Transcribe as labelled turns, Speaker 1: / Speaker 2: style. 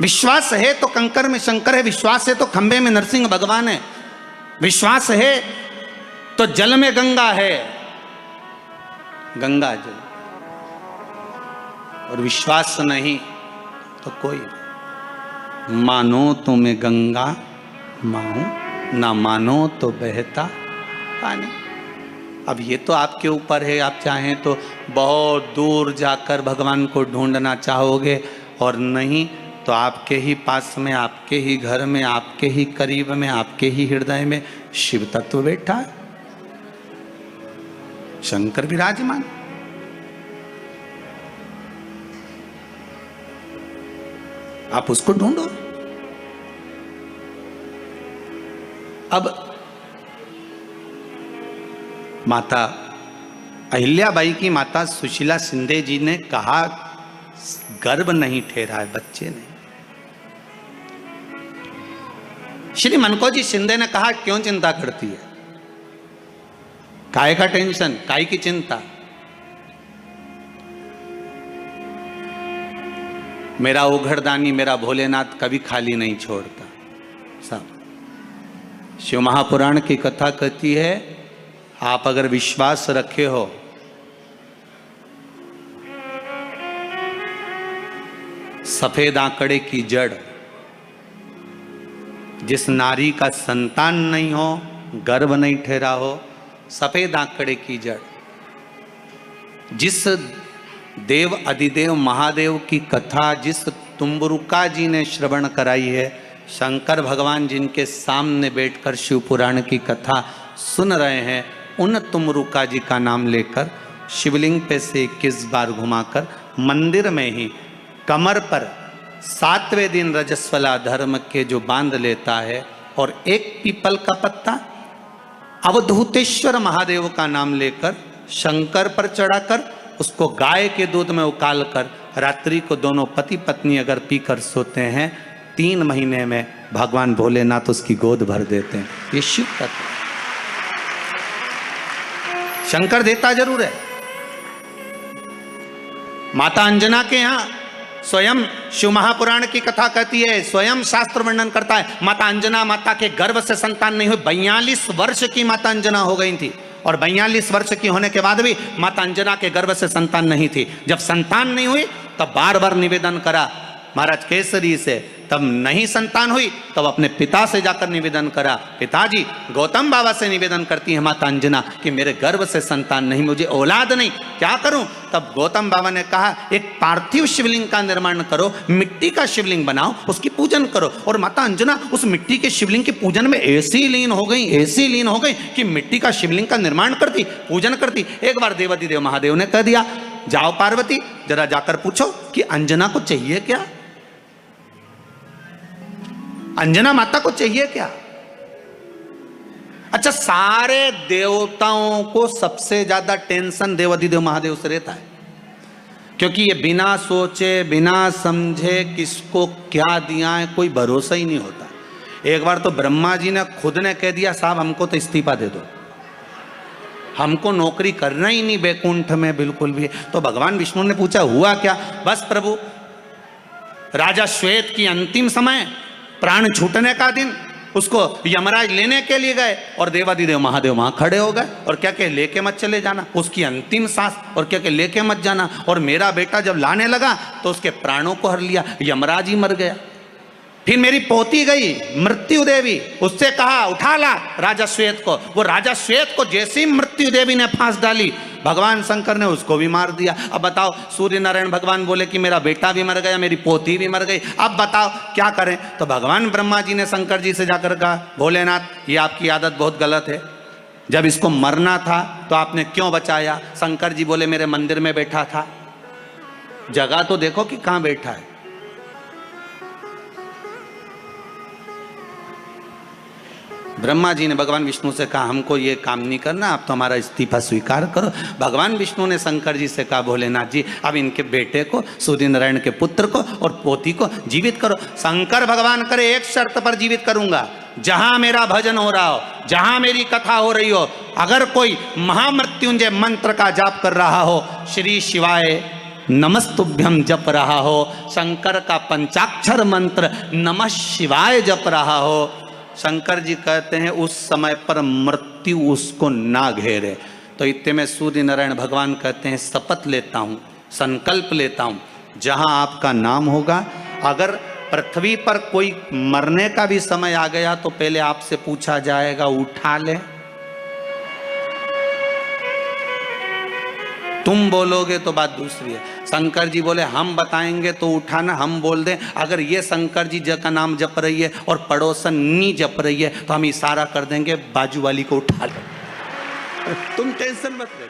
Speaker 1: विश्वास है तो कंकर में शंकर है, विश्वास है तो खंबे में नरसिंह भगवान है, विश्वास है तो जल में गंगा है, गंगा जल, और विश्वास नहीं तो कोई। मानो तो मैं गंगा माऊं, ना मानो तो बहता पानी। अब ये तो आपके ऊपर है, आप चाहें तो बहुत दूर जाकर भगवान को ढूंढना चाहोगे, और नहीं तो आपके ही पास में, आपके ही घर में, आपके ही करीब में, आपके ही हृदय में शिव तत्व बैठा है, शंकर विराजमान। आप उसको ढूंढो। अब माता अहिल्याबाई की माता सुशीला शिंदे जी ने कहा, गर्भ नहीं ठहरा है, बच्चे नहीं। श्री मनकोजी शिंदे ने कहा, क्यों चिंता करती है, काय का टेंशन, काय की चिंता। मेरा उघड़दानी, मेरा भोलेनाथ कभी खाली नहीं छोड़ता। सब शिव महापुराण की कथा कहती है, आप अगर विश्वास रखे हो, सफेद आंकड़े की जड़, जिस नारी का संतान नहीं हो, गर्भ नहीं ठहरा हो, सफेद आंकड़े की जड़, जिस देव अधिदेव महादेव की कथा जिस तुम्बरुका जी ने श्रवण कराई है, शंकर भगवान जिनके सामने बैठकर शिव पुराण की कथा सुन रहे हैं, उन तुम्बरुका जी का नाम लेकर शिवलिंग पे से 21 बार घुमाकर मंदिर में ही कमर पर 7वें दिन रजस्वला धर्म के जो बांध लेता है, और एक पीपल का पत्ता अवधूतेश्वर महादेव का नाम लेकर शंकर पर चढ़ाकर उसको गाय के दूध में उकाल कर रात्रि को दोनों पति पत्नी अगर पीकर सोते हैं, 3 महीने में भगवान भोलेनाथ उसकी गोद भर देते हैं। ये शिव तत्व। शंकर देता जरूर है। माता अंजना के यहां स्वयं शिव महापुराण की कथा कहती है, स्वयं शास्त्र वर्णन करता है, माता अंजना माता के गर्भ से संतान नहीं हुई। 42 वर्ष की माता अंजना हो गई थी, और 42 वर्ष की होने के बाद भी माता अंजना के गर्भ से संतान नहीं थी। जब संतान नहीं हुई तब बार बार निवेदन करा महाराज केसरी से, तब नहीं संतान हुई तब अपने पिता से जाकर निवेदन करा, पिताजी। गौतम बाबा से निवेदन करती है माता अंजना कि मेरे गर्भ से संतान नहीं, मुझे औलाद नहीं, क्या करूं। तब गौतम बाबा ने कहा, एक पार्थिव शिवलिंग का निर्माण करो, मिट्टी का शिवलिंग बनाओ, उसकी पूजन करो। और माता अंजना उस मिट्टी के शिवलिंग के पूजन में ऐसी लीन हो गई, ऐसी लीन हो गई कि मिट्टी का शिवलिंग का निर्माण करती, पूजन करती। एक बार देवाधिदेव महादेव ने कह दिया, जाओ पार्वती, जरा जाकर पूछो कि अंजना को चाहिए क्या, अंजना माता को चाहिए क्या। अच्छा, सारे देवताओं को सबसे ज्यादा टेंशन देवाधिदेव महादेव से रहता है, क्योंकि ये बिना सोचे बिना समझे किसको क्या दिया है कोई भरोसा ही नहीं होता। एक बार तो ब्रह्मा जी ने खुद ने कह दिया, साहब हमको तो इस्तीफा दे दो, हमको नौकरी करना ही नहीं बैकुंठ में बिल्कुल भी। तो भगवान विष्णु ने पूछा, हुआ क्या। बस प्रभु, राजा श्वेत की अंतिम समय, प्राण छूटने का दिन, उसको यमराज लेने के लिए गए, और देवाधिदेव महादेव वहां खड़े हो गए, और क्या क्या लेके मत चले जाना, उसकी अंतिम सांस, और क्या क्या लेके मत जाना। और मेरा बेटा जब लाने लगा तो उसके प्राणों को हर लिया, यमराज ही मर गया। फिर मेरी पोती गई मृत्यु देवी, उससे कहा उठा ला राजा श्वेत को। वो राजा श्वेत को जैसे ही मृत्यु देवी ने फांस डाली, भगवान शंकर ने उसको भी मार दिया। अब बताओ, सूर्य नारायण भगवान बोले कि मेरा बेटा भी मर गया, मेरी पोती भी मर गई, अब बताओ क्या करें। तो भगवान ब्रह्मा जी ने शंकर जी से जाकर कहा, भोलेनाथ ये आपकी आदत बहुत गलत है, जब इसको मरना था तो आपने क्यों बचाया। शंकर जी बोले, मेरे मंदिर में बैठा था, जगह तो देखो कि कहां बैठा है। ब्रह्मा जी ने भगवान विष्णु से कहा, हमको ये काम नहीं करना, आप तो हमारा इस्तीफा स्वीकार करो। भगवान विष्णु ने शंकर जी से कहा, भोलेनाथ जी अब इनके बेटे को, सूर्य नारायण के पुत्र को और पोती को जीवित करो। शंकर भगवान करे, एक शर्त पर जीवित करूंगा, जहां मेरा भजन हो रहा हो, जहां मेरी कथा हो रही हो, अगर कोई महामृत्युंजय मंत्र का जाप कर रहा हो, श्री शिवाय नमस्तुभ्यम जप रहा हो, शंकर का पंचाक्षर मंत्र नमः शिवाय जप रहा हो, शंकर जी कहते हैं उस समय पर मृत्यु उसको ना घेरे। तो इतने में सूर्य नारायण भगवान कहते हैं शपथ लेता हूँ, संकल्प लेता हूँ, जहाँ आपका नाम होगा, अगर पृथ्वी पर कोई मरने का भी समय आ गया तो पहले आपसे पूछा जाएगा उठा ले। तुम बोलोगे तो बात दूसरी है। शंकर जी बोले हम बताएंगे तो उठाना, हम बोल दें अगर ये शंकर जी का नाम जप रही है और पड़ोसन नी जप रही है तो हम इशारा कर देंगे बाजू वाली को उठा लो। तुम टेंशन मत ले।